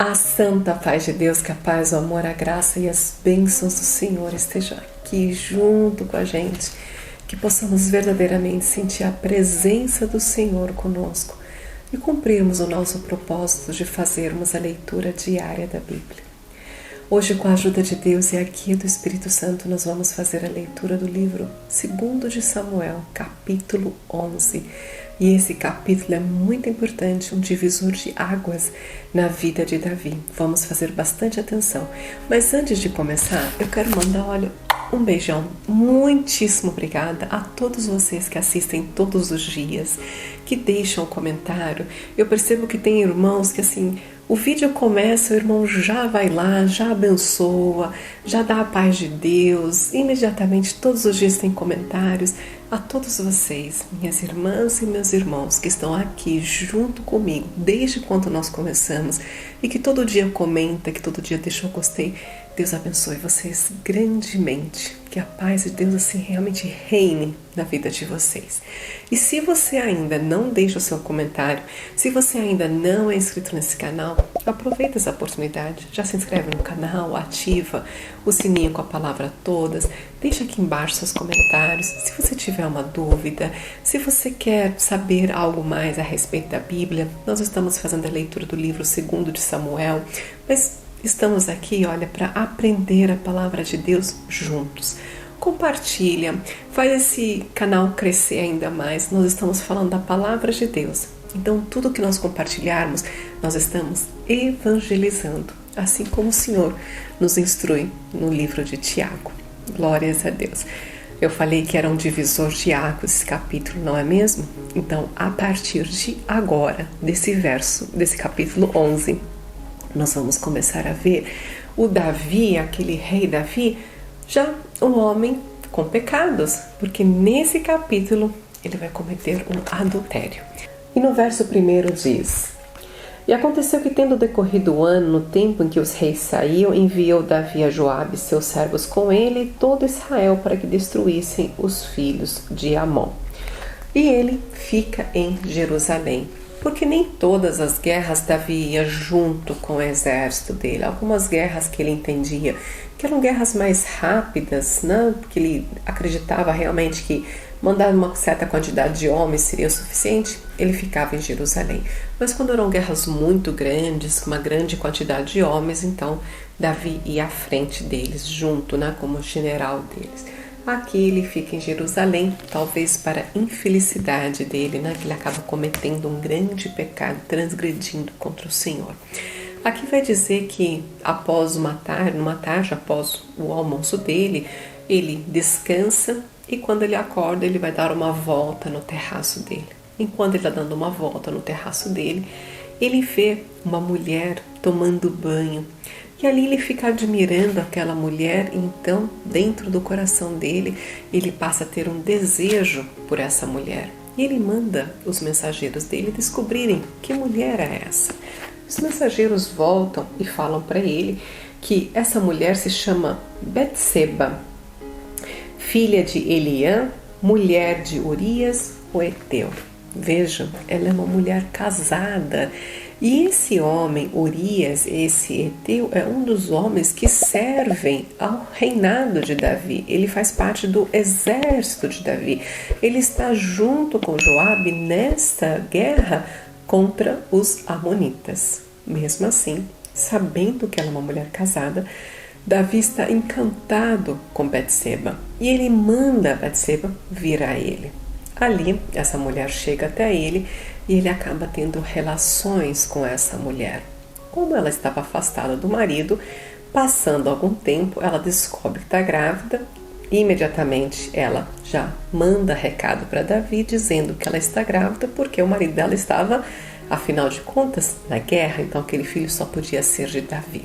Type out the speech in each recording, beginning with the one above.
A santa paz de Deus, que a paz, o amor, a graça e as bênçãos do Senhor estejam aqui junto com a gente, que possamos verdadeiramente sentir a presença do Senhor conosco e cumprirmos o nosso propósito de fazermos a leitura diária da Bíblia. Hoje, com a ajuda de Deus e a guia do Espírito Santo, nós vamos fazer a leitura do livro 2 de Samuel, capítulo 11. E esse capítulo é muito importante, um divisor de águas na vida de Davi. Vamos fazer bastante atenção. Mas antes de começar, eu quero mandar, um beijão. Muitíssimo obrigada a todos vocês que assistem todos os dias, que deixam um comentário. Eu percebo que tem irmãos que o vídeo começa, o irmão já vai lá, já abençoa, já dá a paz de Deus, imediatamente todos os dias tem comentários. A todos vocês, minhas irmãs e meus irmãos que estão aqui junto comigo desde quando nós começamos e que todo dia comenta, que todo dia deixa o gostei, Deus abençoe vocês grandemente, que a paz de Deus realmente reine na vida de vocês. E se você ainda não deixa o seu comentário, se você ainda não é inscrito nesse canal, aproveita essa oportunidade, já se inscreve no canal, ativa o sininho com a palavra todas, deixa aqui embaixo seus comentários, se você tiver uma dúvida, se você quer saber algo mais a respeito da Bíblia, nós estamos fazendo a leitura do livro 2 de Samuel, mas estamos aqui, para aprender a palavra de Deus juntos. Compartilha, faz esse canal crescer ainda mais. Nós estamos falando da palavra de Deus. Então, tudo que nós compartilharmos, nós estamos evangelizando, assim como o Senhor nos instrui no livro de Tiago. Glórias a Deus. Eu falei que era um divisor de águas esse capítulo, não é mesmo? Então, a partir de agora, desse capítulo 11, nós vamos começar a ver o Davi, aquele rei Davi, já um homem com pecados, porque nesse capítulo ele vai cometer um adultério. E no verso 1 diz: E aconteceu que, tendo decorrido o ano, no tempo em que os reis saíam, enviou Davi a Joabe, seus servos com ele, e todo Israel, para que destruíssem os filhos de Amon. E ele fica em Jerusalém, porque nem todas as guerras Davi ia junto com o exército dele. Algumas guerras que ele entendia que eram guerras mais rápidas, né? Porque ele acreditava realmente que mandar uma certa quantidade de homens seria o suficiente, ele ficava em Jerusalém. Mas quando eram guerras muito grandes, com uma grande quantidade de homens, então Davi ia à frente deles, junto, né? Como general deles. Aqui ele fica em Jerusalém, talvez para a infelicidade dele, né? Que ele acaba cometendo um grande pecado, transgredindo contra o Senhor. Aqui vai dizer que após uma tarde, após o almoço dele, ele descansa e quando ele acorda, ele vai dar uma volta no terraço dele. Enquanto ele está dando uma volta no terraço dele, ele vê uma mulher tomando banho. E ali ele fica admirando aquela mulher, e então, dentro do coração dele, ele passa a ter um desejo por essa mulher. E ele manda os mensageiros dele descobrirem que mulher é essa. Os mensageiros voltam e falam para ele que essa mulher se chama Betseba, filha de Eliã, mulher de Urias, o Heteu. Vejam, ela é uma mulher casada. E esse homem, Urias, esse Heteu, é um dos homens que servem ao reinado de Davi. Ele faz parte do exército de Davi. Ele está junto com Joabe nesta guerra contra os amonitas. Mesmo assim, sabendo que ela é uma mulher casada, Davi está encantado com Betseba. E ele manda Betseba vir a ele. Ali, essa mulher chega até ele e ele acaba tendo relações com essa mulher. Como ela estava afastada do marido, passando algum tempo, ela descobre que está grávida. Imediatamente, ela já manda recado para Davi, dizendo que ela está grávida, porque o marido dela estava, afinal de contas, na guerra. Então, aquele filho só podia ser de Davi.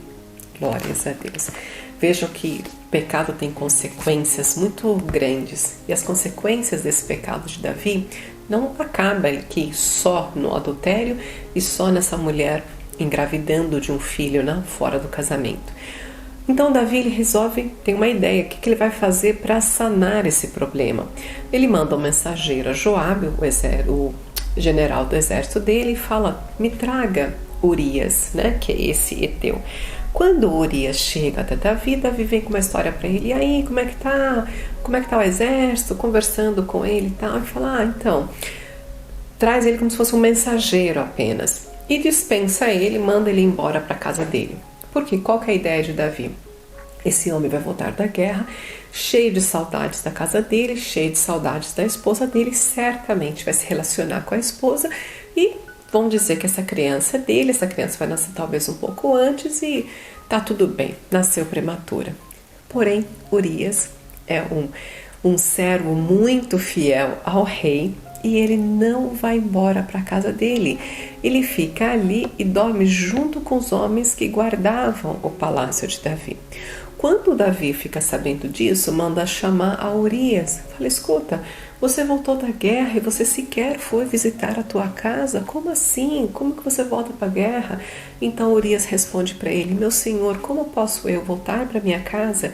Glórias a Deus. Vejam que o pecado tem consequências muito grandes. E as consequências desse pecado de Davi não acabam aqui só no adultério e só nessa mulher engravidando de um filho, né, fora do casamento. Então Davi ele resolve, tem uma ideia, o que ele vai fazer para sanar esse problema. Ele manda um mensageiro a Joabe, o general do exército dele, e fala: me traga Urias, né, que é esse Eteu. Quando Urias chega até Davi, Davi vem com uma história para ele. E aí, como é que tá? Como é que tá o exército? Conversando com ele e tal. E fala, então, traz ele como se fosse um mensageiro apenas. E dispensa ele, manda ele embora para casa dele. Porque qual que é a ideia de Davi? Esse homem vai voltar da guerra, cheio de saudades da casa dele, cheio de saudades da esposa dele, certamente vai se relacionar com a esposa e vão dizer que essa criança é dele, essa criança vai nascer talvez um pouco antes e tá tudo bem, nasceu prematura. Porém, Urias é um servo muito fiel ao rei e ele não vai embora para a casa dele. Ele fica ali e dorme junto com os homens que guardavam o palácio de Davi. Quando Davi fica sabendo disso, manda chamar a Urias. Fala, escuta, você voltou da guerra e você sequer foi visitar a tua casa? Como assim? Como que você volta para a guerra? Então Urias responde para ele, meu senhor, como posso eu voltar para minha casa?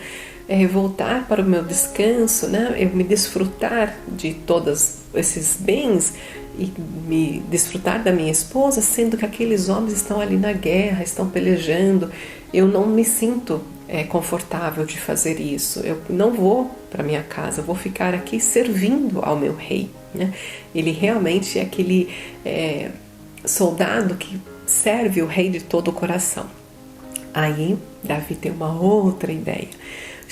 Voltar para o meu descanso, né? Eu me desfrutar de todos esses bens e me desfrutar da minha esposa, sendo que aqueles homens estão ali na guerra, estão pelejando. Eu não me sinto confortável de fazer isso. Eu não vou para minha casa, eu vou ficar aqui servindo ao meu rei, né? Ele realmente é aquele soldado que serve o rei de todo o coração. Aí Davi tem uma outra ideia.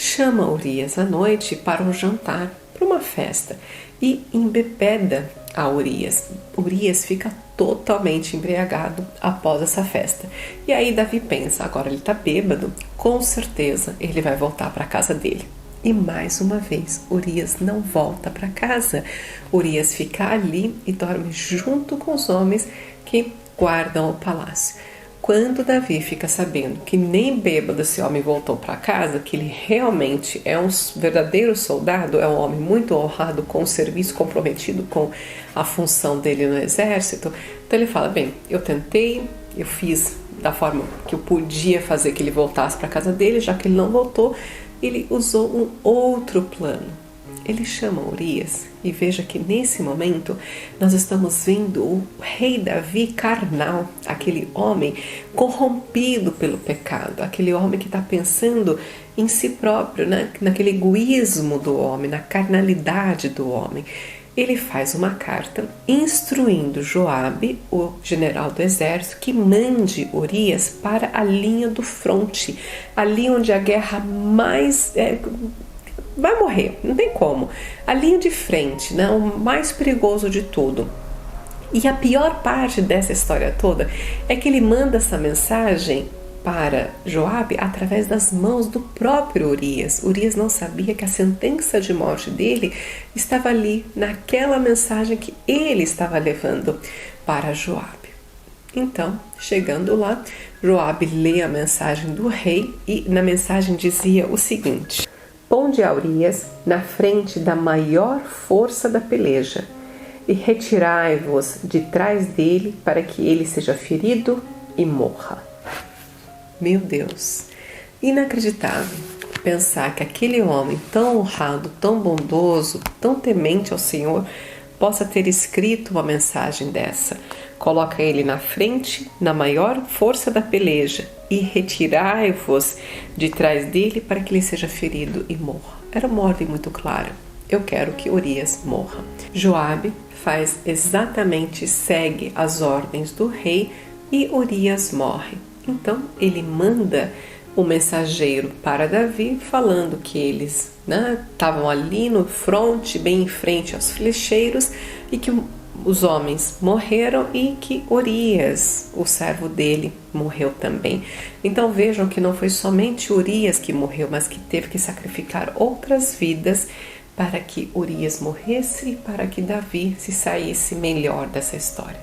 Chama Urias à noite para um jantar, para uma festa, e embebeda a Urias. Urias fica totalmente embriagado após essa festa. E aí Davi pensa, agora ele está bêbado, com certeza ele vai voltar para a casa dele. E mais uma vez, Urias não volta para casa. Urias fica ali e dorme junto com os homens que guardam o palácio. Quando Davi fica sabendo que nem bêbado esse homem voltou para casa, que ele realmente é um verdadeiro soldado, é um homem muito honrado com o serviço, comprometido com a função dele no exército, então ele fala, bem, eu tentei, eu fiz da forma que eu podia fazer que ele voltasse para casa dele, já que ele não voltou, ele usou um outro plano. Ele chama Urias e veja que nesse momento nós estamos vendo o rei Davi carnal, aquele homem corrompido pelo pecado, aquele homem que está pensando em si próprio, né? Naquele egoísmo do homem, na carnalidade do homem. Ele faz uma carta instruindo Joabe, o general do exército, que mande Urias para a linha do fronte, ali onde a guerra mais... vai morrer, não tem como. A linha de frente, né? O mais perigoso de tudo. E a pior parte dessa história toda é que ele manda essa mensagem para Joabe através das mãos do próprio Urias. Urias não sabia que a sentença de morte dele estava ali, naquela mensagem que ele estava levando para Joabe. Então, chegando lá, Joabe lê a mensagem do rei e na mensagem dizia o seguinte: ponde a Urias na frente da maior força da peleja e retirai-vos de trás dele para que ele seja ferido e morra. Meu Deus, inacreditável pensar que aquele homem tão honrado, tão bondoso, tão temente ao Senhor possa ter escrito uma mensagem dessa. Coloca ele na frente, na maior força da peleja, e retirai-vos de trás dele para que ele seja ferido e morra. Era uma ordem muito clara. Eu quero que Urias morra. Joabe faz exatamente, segue as ordens do rei e Urias morre. Então ele manda um mensageiro para Davi falando que eles estavam ali no fronte, bem em frente aos flecheiros, e que os homens morreram e que Urias, o servo dele, morreu também. Então vejam que não foi somente Urias que morreu, mas que teve que sacrificar outras vidas para que Urias morresse e para que Davi se saísse melhor dessa história.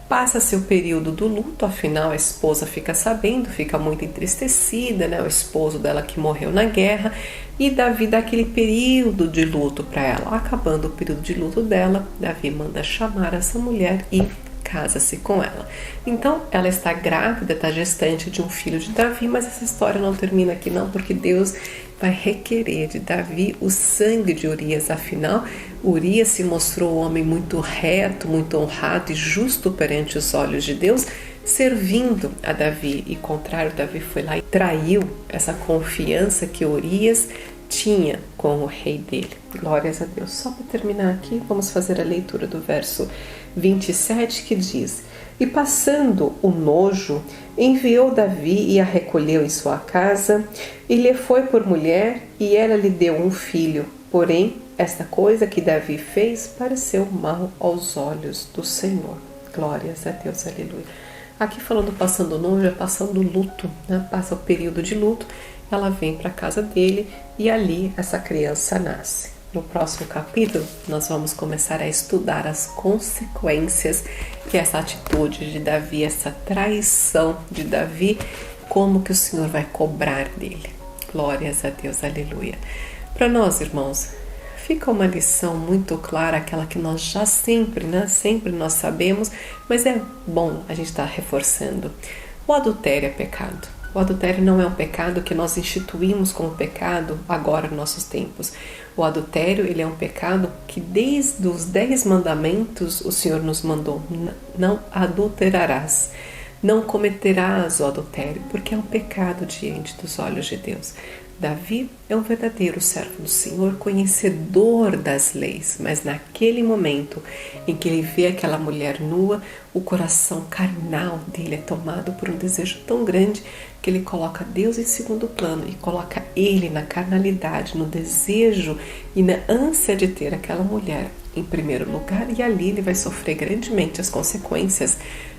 Passa-se o período do luto, afinal a esposa fica sabendo, fica muito entristecida, né? O esposo dela que morreu na guerra, e Davi dá aquele período de luto para ela. Acabando o período de luto dela, Davi manda chamar essa mulher e casa-se com ela. Então ela está grávida, está gestante de um filho de Davi, mas essa história não termina aqui não, porque Deus vai requerer de Davi o sangue de Urias. Afinal, Urias se mostrou um homem muito reto, muito honrado e justo perante os olhos de Deus, servindo a Davi, e contrário, Davi foi lá e traiu essa confiança que Urias tinha com o rei dele. Glórias a Deus. Só para terminar aqui, vamos fazer a leitura do verso 27, que diz: E passando o nojo, enviou Davi e a recolheu em sua casa, e lhe foi por mulher, e ela lhe deu um filho. Porém, esta coisa que Davi fez pareceu mal aos olhos do Senhor. Glórias a Deus, aleluia. Aqui falando passando o nojo, é passando luto, né? Passa o período de luto, ela vem para a casa dele e ali essa criança nasce. No próximo capítulo, nós vamos começar a estudar as consequências que essa atitude de Davi, essa traição de Davi, como que o Senhor vai cobrar dele. Glórias a Deus, aleluia. Para nós, irmãos, fica uma lição muito clara, aquela que nós já sempre, né? Sempre nós sabemos, mas é bom a gente estar reforçando. O adultério é pecado. O adultério não é um pecado que nós instituímos como pecado agora nos nossos tempos. O adultério, ele é um pecado que desde os 10 mandamentos o Senhor nos mandou: não adulterarás, não cometerás o adultério, porque é um pecado diante dos olhos de Deus. Davi é um verdadeiro servo do Senhor, conhecedor das leis, mas naquele momento em que ele vê aquela mulher nua, o coração carnal dele é tomado por um desejo tão grande que ele coloca Deus em segundo plano e coloca ele na carnalidade, no desejo e na ânsia de ter aquela mulher em primeiro lugar, e ali ele vai sofrer grandemente as consequências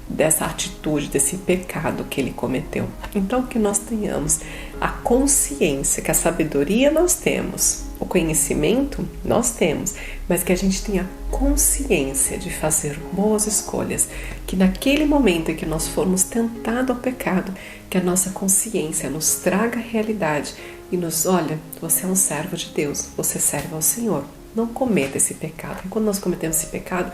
dessa atitude, desse pecado que ele cometeu. Então, que nós tenhamos a consciência, que a sabedoria nós temos, o conhecimento nós temos, mas que a gente tenha consciência de fazer boas escolhas, que naquele momento em que nós formos tentados ao pecado, que a nossa consciência nos traga a realidade e nos: olha, você é um servo de Deus, você serve ao Senhor, não cometa esse pecado. E quando nós cometemos esse pecado,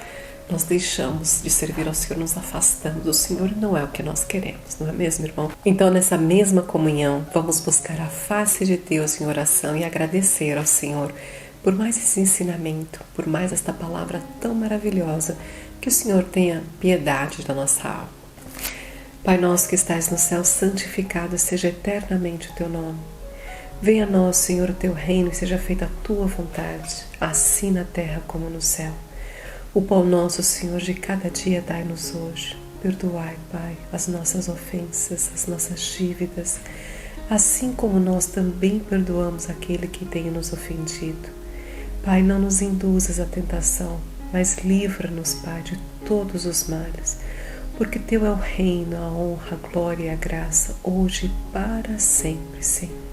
nós deixamos de servir ao Senhor, nos afastamos do Senhor, e não é o que nós queremos, não é mesmo, irmão? Então, nessa mesma comunhão, vamos buscar a face de Deus em oração e agradecer ao Senhor por mais esse ensinamento, por mais esta palavra tão maravilhosa, que o Senhor tenha piedade da nossa alma. Pai nosso que estais no céu, santificado seja eternamente o teu nome. Venha a nós, Senhor, o teu reino, e seja feita a tua vontade, assim na terra como no céu. O pão nosso, Senhor, de cada dia dai-nos hoje. Perdoai, Pai, as nossas ofensas, as nossas dívidas, assim como nós também perdoamos aquele que tem nos ofendido. Pai, não nos induzas à tentação, mas livra-nos, Pai, de todos os males, porque Teu é o reino, a honra, a glória e a graça, hoje e para sempre, Senhor.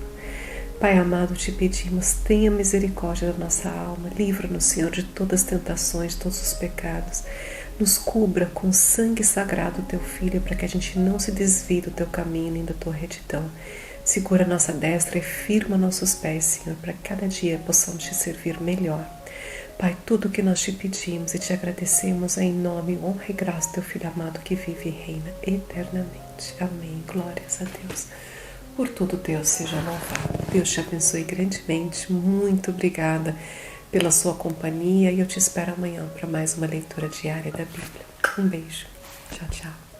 Pai amado, te pedimos, tenha misericórdia da nossa alma, livra-nos, Senhor, de todas as tentações, de todos os pecados. Nos cubra com o sangue sagrado do Teu Filho, para que a gente não se desvie do Teu caminho nem da Tua retidão. Segura a nossa destra e firma nossos pés, Senhor, para que cada dia possamos Te servir melhor. Pai, tudo o que nós Te pedimos e Te agradecemos é em nome, honra e graça do Teu Filho amado que vive e reina eternamente. Amém. Glórias a Deus. Por tudo, Deus seja louvado. Deus te abençoe grandemente. Muito obrigada pela sua companhia, e eu te espero amanhã para mais uma leitura diária da Bíblia. Um beijo. Tchau, tchau.